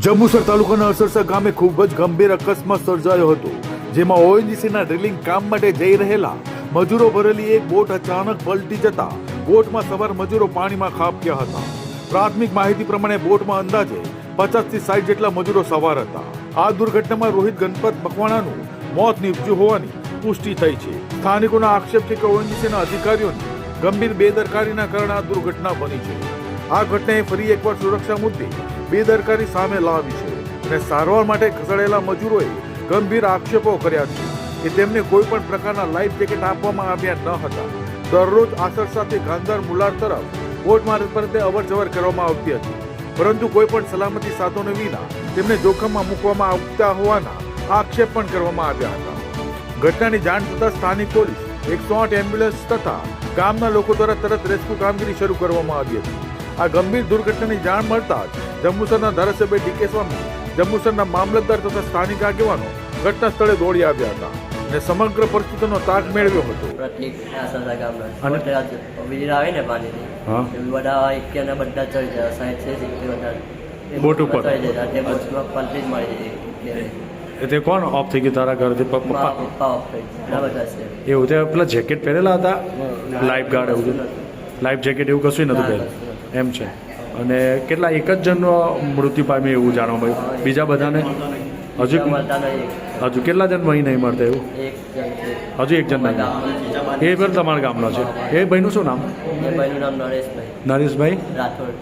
જંબુસર તાલુકાના અસરસા ગામે ખૂબ જ ગંભીર અકસ્માત સર્જાયો હતો, જેમાં ઓએનજીસીના ડ્રિલિંગ કામ માટે જઈ રહેલા મજૂરો ભરેલી એક બોટ અચાનક પલટી જતા બોટમાં સવાર મજૂરો પાણીમાં ખાબક્યા હતા. પ્રાથમિક માહિતી પ્રમાણે બોટમાં અંદાજે 50 થી 60 જેટલા મજૂરો સવાર હતા. આ દુર્ઘટનામાં રોહિત ગણપત મકવાણાનું મોત નીપજ્યું હોવાની પુષ્ટિ થઈ છે. સ્થાનિકોનો આક્ષેપ છે કે ઓએનજીસીના અધિકારીઓની ગંભીર બેદરકારીના કારણે આ દુર્ઘટના બની છે. આ ઘટનાએ ફરી એકવાર સુરક્ષા મુદ્દે બેદરકારી સામે લાવી છે અને સારવાર માટે ખસેડાયેલા મજૂરોએ ગંભીર આક્ષેપો કર્યા છે કે તેમને કોઈ પણ પ્રકારના લાઈફ જેકેટ આપવામાં આવ્યા ન હતા. દરરોજ આસરસાથી ગાંધાર મુલાર તરફ બોટ મારફતે અવર જવર કરવામાં આવતી હતી, પરંતુ કોઈ પણ સલામતી સાધનો વિના તેમને જોખમમાં મૂકવામાં આવતા હોવાના આક્ષેપ પણ કરવામાં આવ્યા હતા. ઘટનાની જાણ થતાં સ્થાનિક પોલીસ, 108 એમ્બ્યુલન્સ તથા ગામના લોકો દ્વારા તરત રેસ્ક્યુ કામગીરી શરૂ કરવામાં આવી હતી. આ ગંભીર દુર્ઘટનાની જાણ મળતા જ જંબુસરના ધારાસભ્ય ડીકે સ્વામી, જંબુસરના મામલતદાર તથા સ્થાનિક આગેવાનો ઘટના સ્થળે દોડી આવ્યા હતા અને સમગ્ર પરિસ્થિતિનો તાગ મેળવ્યો હતો. બોટ ઉપર તે કોણ ઓફ થઈ ગયું તારા ઘરથી? પપ્પા એવું તે પેલા જેકેટ પહેરેલા હતા, લાઈફ ગાર્ડ એવું લાઈફ જેકેટ એવું કશું નતું પહેરેલું એમ છે. અને કેટલા એક જ જણનો મૃત્યુ પામ્યું એવું જાણવા મળ્યું? બીજા બધાને હજુ કેટલા જણ ભાઈ નહીં મળતા એવું? હજુ એક જણ નહીં. એ પણ તમારા ગામનો છે. એ ભાઈનું શું નામ? નરેશભાઈ નરેશભાઈ રાઠોડ.